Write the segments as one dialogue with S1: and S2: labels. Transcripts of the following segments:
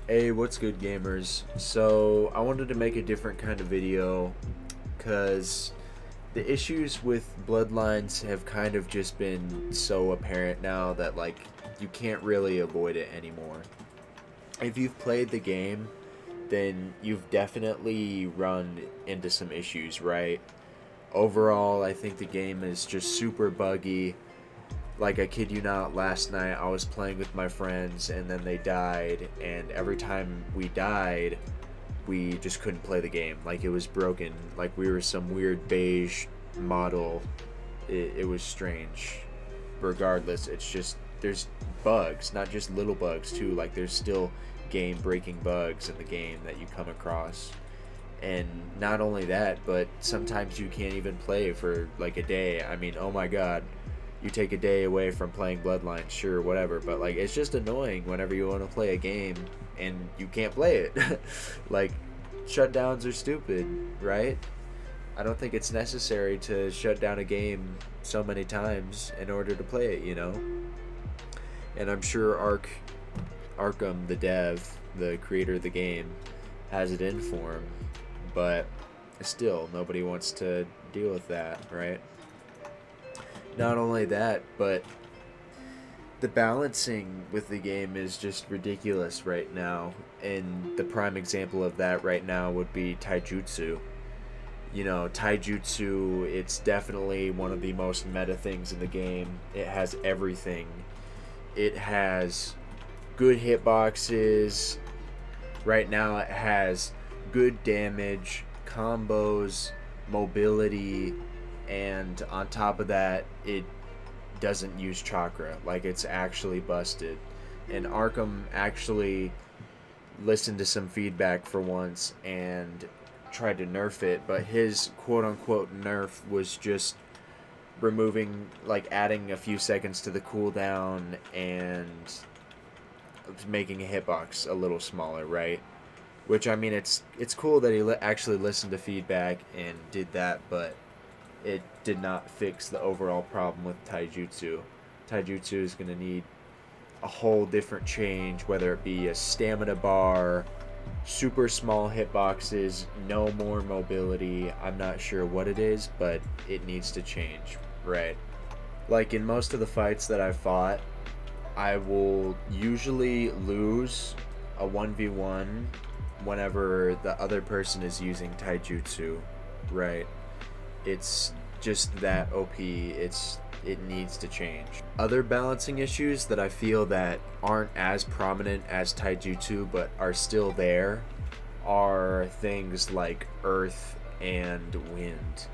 S1: Hey, what's good, gamers? So, I wanted to make a different kind of video because the issues with Bloodlines have kind of just been so apparent now that, like, you can't really avoid it anymore. If you've played the game, then you've definitely run into some issues, right? Overall, I think the game is just super buggy. Like, I kid you not, last night I was playing with my friends and then they died, and every time we died, we just couldn't play the game. Like, it was broken. Like, we were some weird beige model. It was strange. Regardless, it's just, there's bugs, not just little bugs, too. Like, there's still game breaking bugs in the game that you come across. And not only that, but sometimes you can't even play for like a day. I mean, oh my god, you take a day away from playing Bloodlines, sure, whatever, but like it's just annoying whenever you want to play a game and you can't play it. Like, shutdowns are stupid, right? I don't think it's necessary to shut down a game so many times in order to play it. And I'm sure Arkham, the dev, the creator of the game, has it in for him, but still, nobody wants to deal with that, right? Not only that, but the balancing with the game is just ridiculous right now. And the prime example of that right now would be taijutsu. Taijutsu, it's definitely one of the most meta things in the game. It has everything. It has good hitboxes. Right now, it has good damage, combos, mobility, and on top of that, it doesn't use chakra. Like, it's actually busted. And Arkham actually listened to some feedback for once and tried to nerf it, but his quote unquote nerf was just removing, like, adding a few seconds to the cooldown and making a hitbox a little smaller, right? Which, I mean, it's cool that he actually listened to feedback and did that, but it did not fix the overall problem with taijutsu. Taijutsu is going to need a whole different change, whether it be a stamina bar, super small hitboxes, no more mobility. I'm not sure what it is, but it needs to change, right? Like, in most of the fights that I've fought, I will usually lose a 1v1 whenever the other person is using taijutsu, right? It's just that OP. It needs to change. Other balancing issues that I feel that aren't as prominent as taijutsu but are still there are things like earth and wind.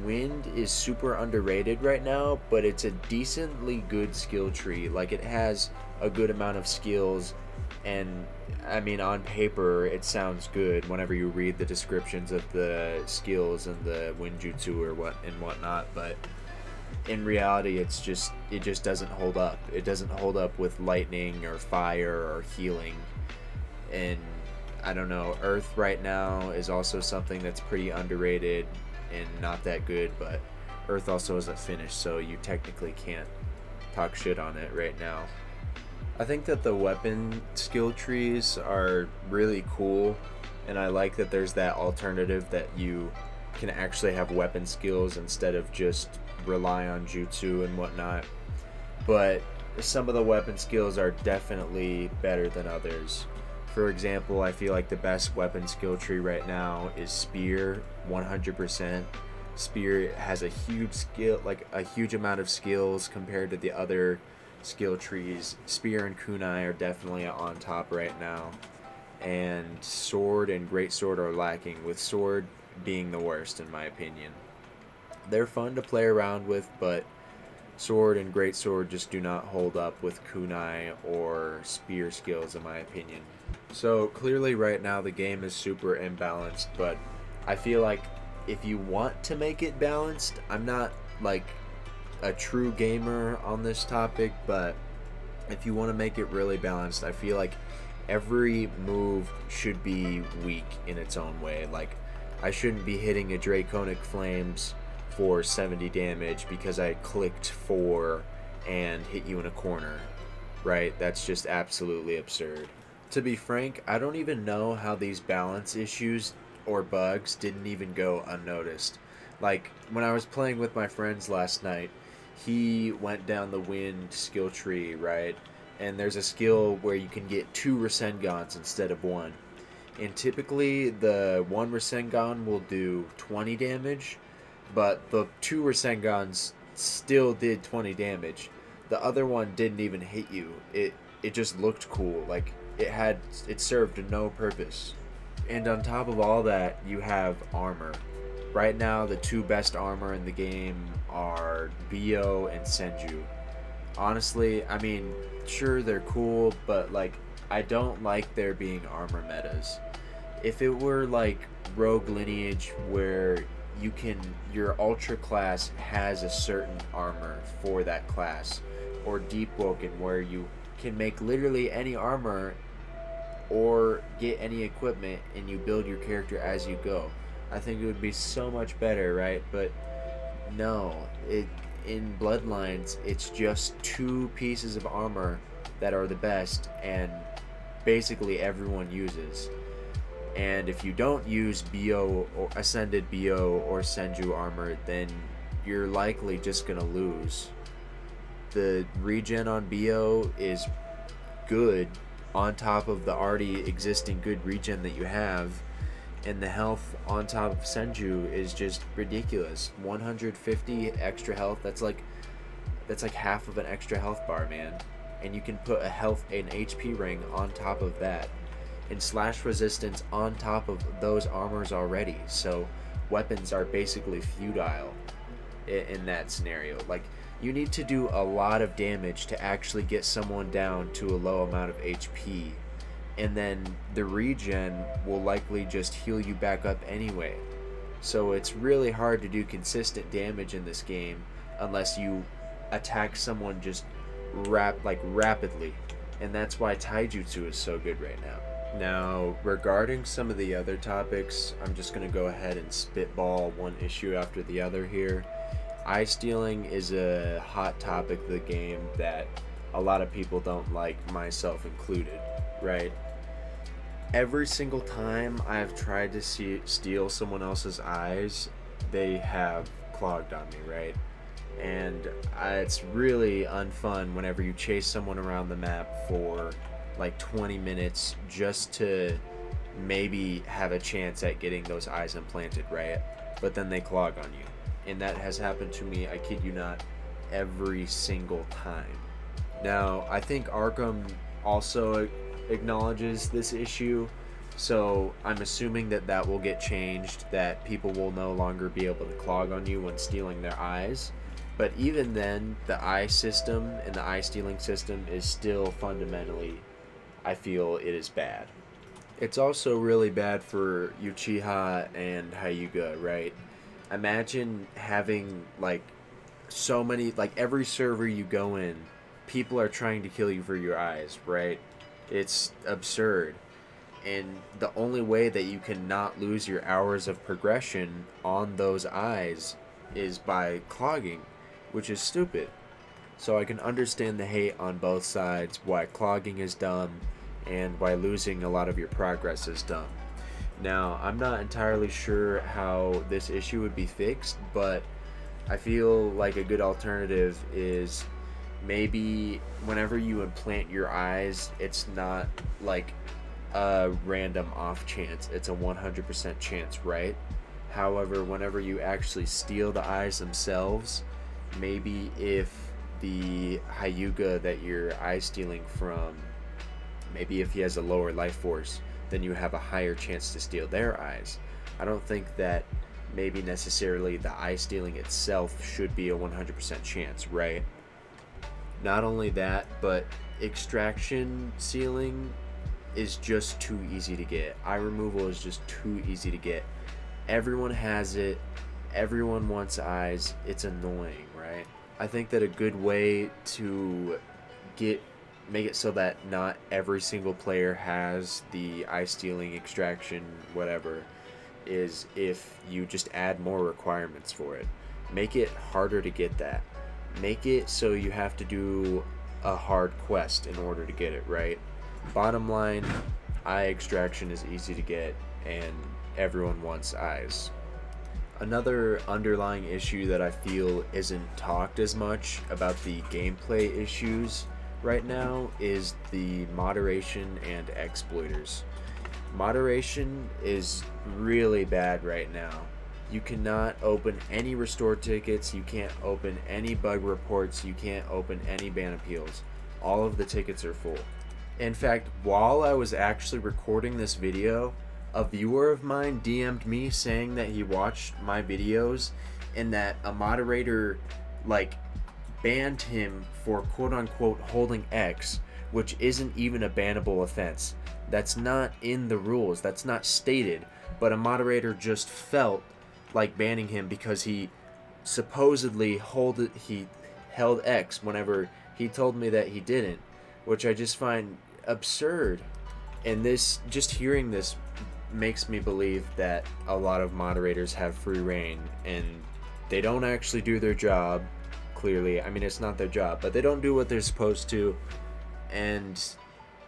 S1: Wind is super underrated right now, but it's a decently good skill tree. Like, it has a good amount of skills, and I mean, on paper it sounds good whenever you read the descriptions of the skills and the winjutsu or whatnot, but in reality it just doesn't hold up. It doesn't hold up with lightning or fire or healing. And I don't know, earth right now is also something that's pretty underrated and not that good, but earth also isn't finished, so you technically can't talk shit on it right now. I think that the weapon skill trees are really cool, and I like that there's that alternative that you can actually have weapon skills instead of just rely on jutsu and whatnot. But some of the weapon skills are definitely better than others. For example, I feel like the best weapon skill tree right now is spear, 100%. Spear has a huge skill, like a huge amount of skills compared to the other skill trees. Spear and kunai are definitely on top right now, and sword and greatsword are lacking, with sword being the worst in my opinion. They're fun to play around with, but sword and greatsword just do not hold up with kunai or spear skills in my opinion. So clearly right now the game is super imbalanced, but I feel like if you want to make it balanced, I'm not like a true gamer on this topic, but if you want to make it really balanced, I feel like every move should be weak in its own way. Like, I shouldn't be hitting a Draconic Flames for 70 damage because I clicked 4 and hit you in a corner, right? That's just absolutely absurd. To be frank, I don't even know how these balance issues or bugs didn't even go unnoticed. Like, when I was playing with my friends last night, he went down the wind skill tree, right? And there's a skill where you can get 2 Rasengans instead of 1. And typically, the 1 Rasengan will do 20 damage, but the 2 Rasengans still did 20 damage. The other one didn't even hit you. It just looked cool. Like, it served no purpose. And on top of all that, you have armor. Right now, the 2 best armor in the game are Bio and Senju. Honestly, I mean, sure, they're cool, but like, I don't like there being armor metas. If it were like Rogue Lineage, where your ultra class has a certain armor for that class, or Deep Woken, where you can make literally any armor or get any equipment and you build your character as you go, I think it would be so much better, right? But no, in Bloodlines, it's just 2 pieces of armor that are the best, and basically everyone uses. And if you don't use Bio or Ascended Bio or Senju armor, then you're likely just gonna lose. The regen on Bio is good on top of the already existing good regen that you have, and the health on top of Senju is just ridiculous. 150 extra health, that's like half of an extra health bar, man. And you can put an HP ring on top of that, and slash resistance on top of those armors already. So weapons are basically futile in that scenario. Like, you need to do a lot of damage to actually get someone down to a low amount of HP, and then the regen will likely just heal you back up anyway. So it's really hard to do consistent damage in this game unless you attack someone just rapidly, and that's why taijutsu is so good right now. Now, regarding some of the other topics, I'm just going to go ahead and spitball one issue after the other here. Eye stealing is a hot topic of the game that a lot of people don't like, myself included, right? Every single time I've tried to steal someone else's eyes, they have clogged on me, right? And it's really unfun whenever you chase someone around the map for like 20 minutes just to maybe have a chance at getting those eyes implanted, right? But then they clog on you. And that has happened to me, I kid you not, every single time. Now, I think Arkham also acknowledges this issue, so I'm assuming that will get changed, that people will no longer be able to clog on you when stealing their eyes. But even then, the eye system and the eye stealing system is still fundamentally, I feel it is bad. It's also really bad for Uchiha and Hyuga, right? Imagine having like so many, like every server you go in, people are trying to kill you for your eyes, right? It's absurd. And the only way that you can not lose your hours of progression on those eyes is by clogging, which is stupid. So I can understand the hate on both sides, why clogging is dumb and why losing a lot of your progress is dumb. Now, I'm not entirely sure how this issue would be fixed, but I feel like a good alternative is maybe whenever you implant your eyes, it's not like a random off chance, it's a 100% chance, right? However, whenever you actually steal the eyes themselves, maybe if the Hyuga that you're eye stealing from, maybe if he has a lower life force, then you have a higher chance to steal their eyes. I don't think that maybe necessarily the eye stealing itself should be a 100% chance, right? Not only that, but extraction sealing is just too easy to get. Eye removal is just too easy to get. Everyone has it. Everyone wants eyes. It's annoying, right? I think that a good way to make it so that not every single player has the eye stealing, extraction, whatever, is if you just add more requirements for it. Make it harder to get that. Make it so you have to do a hard quest in order to get it, right? Bottom line, eye extraction is easy to get, and everyone wants eyes. Another underlying issue that I feel isn't talked as much about the gameplay issues right now is the moderation and exploiters. Moderation is really bad right now. You cannot open any restore tickets, you can't open any bug reports, you can't open any ban appeals. All of the tickets are full. In fact, while I was actually recording this video, a viewer of mine DM'd me saying that he watched my videos and that a moderator banned him for quote unquote holding X, which isn't even a bannable offense. That's not in the rules, that's not stated, but a moderator just felt like banning him because he supposedly held X whenever he told me that he didn't, which I just find absurd. And this, just hearing this makes me believe that a lot of moderators have free reign and they don't actually do their job. Clearly, I mean, it's not their job, but they don't do what they're supposed to, and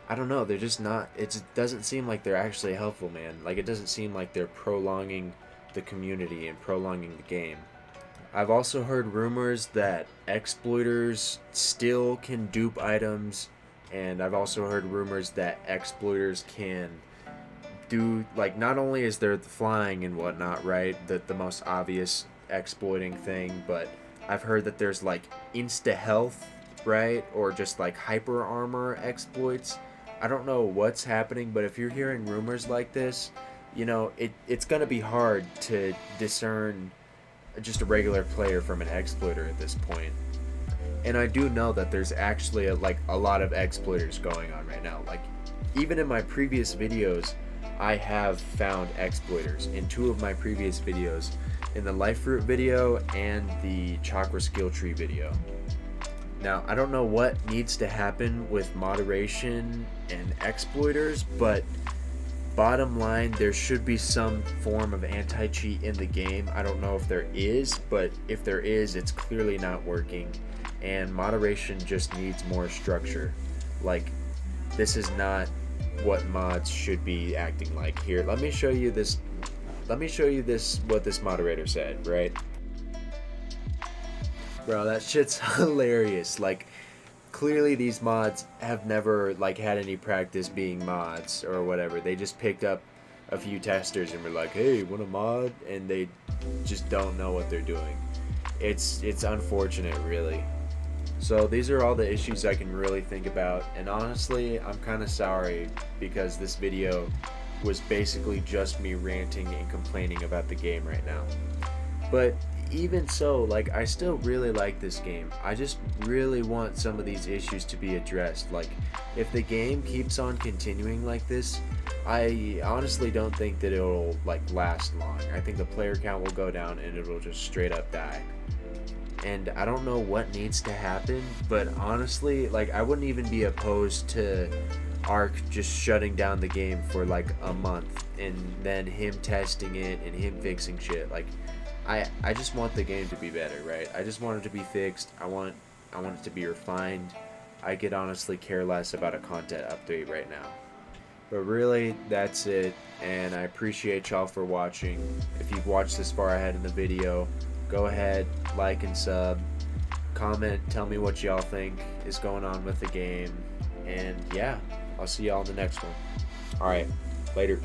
S1: I don't know, they're just not, it doesn't seem like they're actually helpful, man. Like, it doesn't seem like they're prolonging the community and prolonging the game. I've also heard rumors that exploiters still can dupe items, and I've also heard rumors that exploiters can do, not only is there the flying and whatnot, right, the most obvious exploiting thing, but I've heard that there's insta health, right, or just hyper armor exploits. I don't know what's happening, but if you're hearing rumors like this, it's gonna be hard to discern just a regular player from an exploiter at this point. And I do know that there's actually a lot of exploiters going on right now. Even in my previous videos, I have found exploiters in 2 of my previous videos, in the life fruit video and the chakra skill tree video. Now, I don't know what needs to happen with moderation and exploiters, but bottom line, there should be some form of anti-cheat in the game. I don't know if there is, but if there is, it's clearly not working, and moderation just needs more structure. This is not what mods should be acting like. Here, let me show you this what this moderator said, right? Bro, that shit's hilarious. Clearly these mods have never had any practice being mods or whatever. They just picked up a few testers and were like, hey, want a mod? And they just don't know what they're doing. It's unfortunate, really. So these are all the issues I can really think about, and honestly, I'm kind of sorry because this video was basically just me ranting and complaining about the game right now. But even so, I still really like this game. I just really want some of these issues to be addressed. If the game keeps on continuing like this, I honestly don't think that it'll last long. I think the player count will go down and it'll just straight up die. And I don't know what needs to happen, but honestly, I wouldn't even be opposed to Ark just shutting down the game for a month and then him testing it and him fixing shit. I just want the game to be better, right? I just want it to be fixed. I want it to be refined. I could honestly care less about a content update right now. But really, that's it, and I appreciate y'all for watching. If you've watched this far ahead in the video, go ahead, like and sub, comment, tell me what y'all think is going on with the game, and yeah, I'll see y'all in the next one. Alright, later.